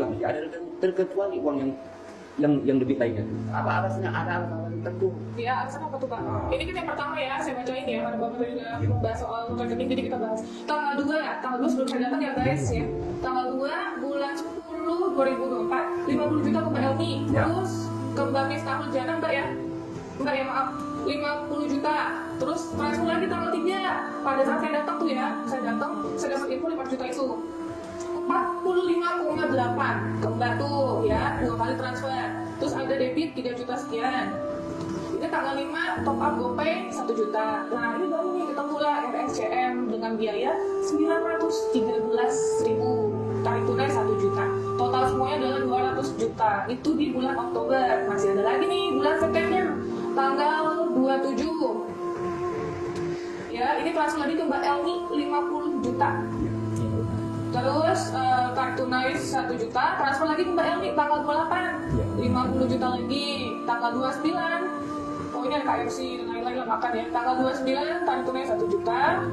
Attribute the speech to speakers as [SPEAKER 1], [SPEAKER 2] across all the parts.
[SPEAKER 1] nggak mesti ada terkecuali uang yang lebih lainnya. Apa alasannya? Ada alasan tertentu?
[SPEAKER 2] Ya, alasan apa tuh Pak? Ini kan yang pertama ya, saya bacain ya, karena Bapak juga membahas soal rekening, jadi kita bahas. Tanggal 2 sebelum saya datang ya guys ya. Tanggal 2 bulan 10 2024, 50 juta ke Mbak Elmi. Terus ke Mbak Miftahul Jana Mbak ya. Mbak ya maaf, 50 juta. Terus transfer lagi tanggal 3. Pada saat saya datang tuh ya, saya dapat info 5 juta itu. 45,8 ke Mbak tuh ya, 2 kali transfer. Terus ada debit 3 juta sekian. Ini tanggal 5 top up GoPay 1 juta. Nah ini baru nih ketemu lah RSCM dengan biaya 913.000. Tarik tunai 1 juta. Total semuanya adalah 200 juta. Itu di bulan Oktober. Masih ada lagi nih bulan September tanggal 27. Ya, ini transfer lagi ke Mbak Elmi 50 juta. Terus kartu tunai 1 juta, transfer lagi ke Mbak Elmi tanggal 28, 50 juta lagi, tanggal 29, oh ini ada KFC dan lain-lain lah makan ya, tanggal 29 tarik tunai 1 juta,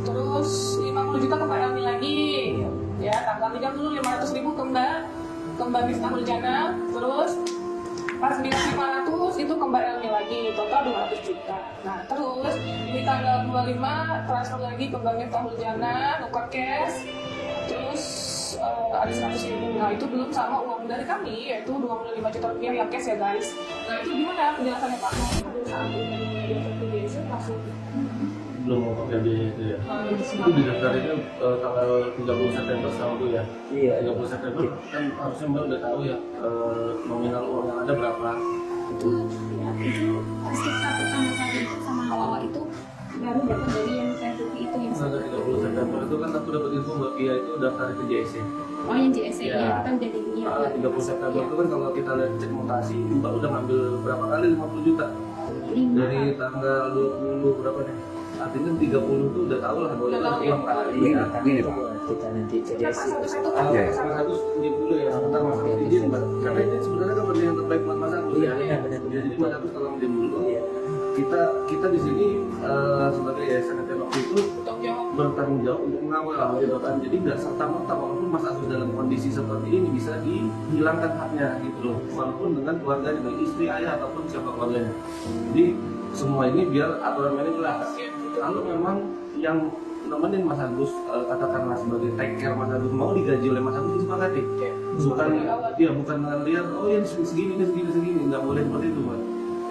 [SPEAKER 2] terus 50 juta ke Mbak Elmi lagi, ya tanggal 30 500.000 ke Mbak Miftahul Jana, terus pas 500 itu ke Mbak Elmi lagi, total 200 juta. Nah terus ini tanggal 25 transfer lagi ke Mbak Miftahul Jana, nuker cash. Terus ada 100.000. Nah itu belum sama uang dari kami, yaitu 25 juta rupiah yang cash ya guys. Nah itu gimana penjelasannya Pak? Pada saat ini masuk
[SPEAKER 3] belum mau pakai biaya itu ya. Itu didaftarinnya tanggal 30 September tahun itu ya.
[SPEAKER 1] Iya.
[SPEAKER 3] 30 September kan harusnya Mbak udah tahu ya nominal uang yang ada berapa.
[SPEAKER 4] Itu ya, itu sekitar pertama kali itu sama awal itu baru dapat dari yang P2P itu yang
[SPEAKER 3] Tanggal 30 September itu kan aku dapat info Mbak Pia itu daftar ke JSC.
[SPEAKER 4] oh yang JSE
[SPEAKER 3] Ya.
[SPEAKER 4] ya kan udah di
[SPEAKER 3] 30 September itu kan kalau kita lihat cek mutasi Mbak udah ngambil berapa kali 50 juta dari tanggal 20 berapa nih? Artinya 30 tuh udah tahu lah bahwa itu uang kali.
[SPEAKER 1] Iya, ini Pak, kita nanti jadi
[SPEAKER 2] satu-satu
[SPEAKER 1] Iya.
[SPEAKER 2] Pak.
[SPEAKER 3] Mas Agus izin dulu ya, sebentar Mas Agus izin Mbak. Karena ini sebenarnya kan yang terbaik buat Mas Agus.
[SPEAKER 1] Iya,
[SPEAKER 3] Ya,
[SPEAKER 1] benar.
[SPEAKER 3] jadi Mas Agus tolong izin dulu.
[SPEAKER 1] Iya.
[SPEAKER 3] Kita di sini sebagai yayasan waktu itu
[SPEAKER 2] Tanggung jawab.
[SPEAKER 3] bertanggung jawab untuk mengawal lah gitu kan. Jadi nggak serta merta walaupun Mas Agus dalam kondisi seperti ini bisa dihilangkan haknya gitu loh. Walaupun dengan keluarganya, dengan istri, ayah ataupun siapa keluarganya. Jadi semua ini biar aturan mainnya jelas. Kalau memang yang nemenin Mas Agus katakanlah sebagai take care Mas Agus mau digaji oleh Mas Agus disepakati. Bukan ya bukan dengan liar oh ya segini nggak boleh seperti itu Mbak.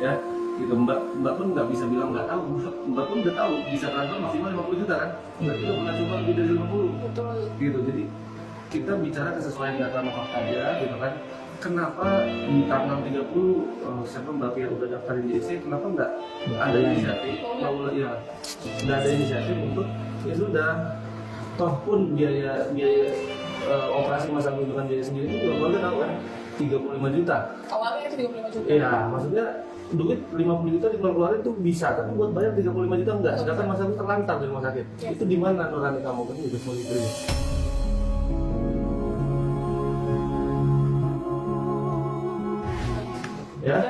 [SPEAKER 3] Ya gitu Mbak pun nggak bisa bilang nggak tahu. Mbak pun udah tahu bisa transfer maksimal 50 juta kan. Berarti udah pernah coba lebih dari 50
[SPEAKER 2] Betul.
[SPEAKER 3] gitu. Jadi kita bicara kesesuaian data sama fakta aja gitu kan. Kenapa di tanggal 30 siapa Mbak Pia udah daftarin JSC, kenapa nggak ada inisiatif? Kalau ya nggak ada inisiatif untuk ya sudah toh pun biaya operasi Mas Agus dengan biaya sendiri itu keluarga tahu kan 35 juta.
[SPEAKER 2] Awalnya itu 35 juta.
[SPEAKER 3] Iya, maksudnya duit 50 juta dikeluarin itu bisa, tapi buat bayar 35 juta enggak. Sedangkan Mas Agus terlantar di rumah sakit. Itu di mana nurani kamu kan udah semua gitu ya. Ya,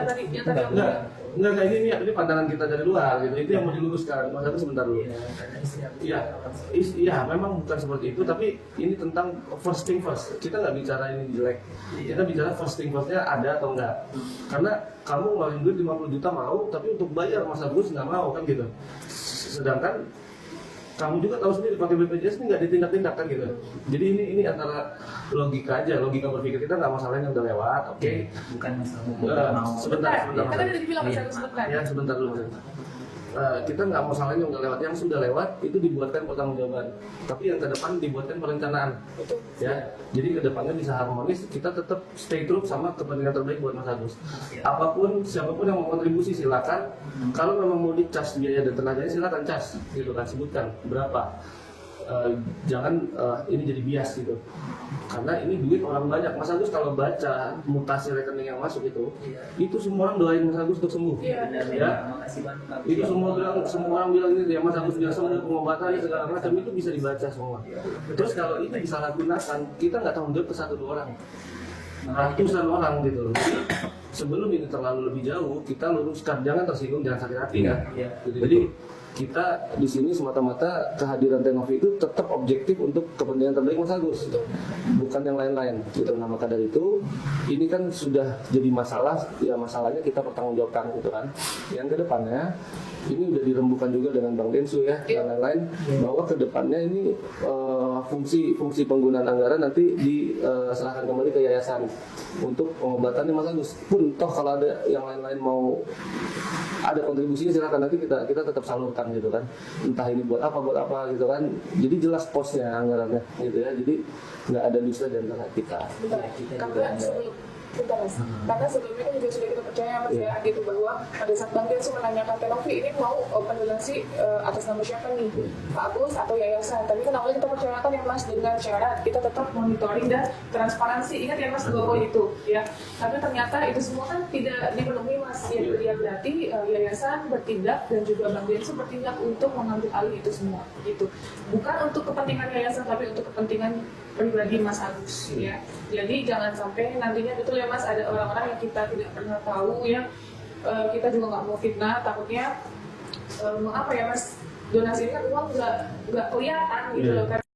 [SPEAKER 3] enggak kayak gini ya, ini pandangan kita dari luar gitu. Itu yang mau diluruskan. Mas Agus sebentar dulu. Iya, memang bukan seperti itu, tapi ini tentang first thing first. Kita nggak bicara ini jelek. Kita bicara first thing firstnya ada atau enggak. Karena kamu ngeluarin duit 50 juta mau, tapi untuk bayar Mas Agus nggak mau kan gitu. Sedangkan kamu juga tahu sendiri pakai BPJS ini nggak ditindak-tindak kan gitu. Jadi ini antara logika aja, logika berpikir kita nggak masalahnya udah lewat, oke.
[SPEAKER 1] bukan masalah
[SPEAKER 3] Sebentar.
[SPEAKER 2] Kan tadi dibilang bisa sebentar.
[SPEAKER 3] Ya sebentar dulu. Kita nggak mau salahnya udah lewat, yang sudah lewat itu dibuatkan pertanggungjawaban, tapi yang ke depan dibuatkan perencanaan. Ya, jadi ke depannya bisa harmonis, kita tetap stay true sama kepentingan terbaik buat Mas Agus. Apapun, siapapun yang mau kontribusi silakan. Kalau memang mau dicas biaya dan tenaganya silakan cas, gitu kan, sebutkan berapa. Jangan ini jadi bias gitu, karena ini duit orang banyak. Mas Agus kalau baca mutasi rekening yang masuk itu semua orang doain Mas Agus untuk sembuh. Ya, itu semua orang bilang ini ya Mas Agus bilang sembuh, pengobatan segala macam itu bisa dibaca semua. Terus kalau itu disalahgunakan, kita nggak tanggung jawab ke 1-2 orang, ratusan orang gitu. Jadi, sebelum ini terlalu lebih jauh, kita luruskan, jangan tersinggung, jangan sakit hati ya. Jadi kita di sini semata-mata kehadiran Tenovi itu tetap objektif untuk kepentingan terbaik Mas Agus, bukan yang lain-lain gitu. Nah maka dari itu ini kan sudah jadi masalah, ya masalahnya kita pertanggungjawabkan gitu kan. Yang kedepannya ini udah dirembukan juga dengan Bang Densu ya dan lain-lain, bahwa kedepannya ini fungsi penggunaan anggaran nanti diserahkan kembali ke yayasan untuk pengobatannya Mas Agus. Pun toh kalau ada yang lain-lain mau ada kontribusinya silakan, nanti kita tetap salurkan gitu kan, entah ini buat apa gitu kan. Jadi jelas posnya anggarannya gitu ya, jadi nggak ada dusta di antara kita.
[SPEAKER 2] Karena sebelumnya kan juga sudah kita percaya Mas ya gitu, bahwa pada saat Bang Densu menanyakan Tenovi ini mau pendonasi atas nama siapa nih, Pak Agus atau yayasan. Tapi kan awalnya kita percayakan ya Mas, dengan syarat kita tetap monitoring dan transparansi. Ingat ya Mas, 2 poin itu ya. Tapi ternyata itu semua kan tidak dipenuhi Mas. Ya berarti yayasan bertindak dan juga Bang Densu bertindak untuk mengambil alih itu semua gitu. Bukan untuk kepentingan yayasan tapi untuk kepentingan pribadi Mas Agus ya. Jadi jangan sampai nantinya betul ya Mas, ada orang-orang yang kita tidak pernah tahu ya, kita juga nggak mau fitnah, takutnya apa ya Mas, donasi kan uang nggak kelihatan gitu loh kan.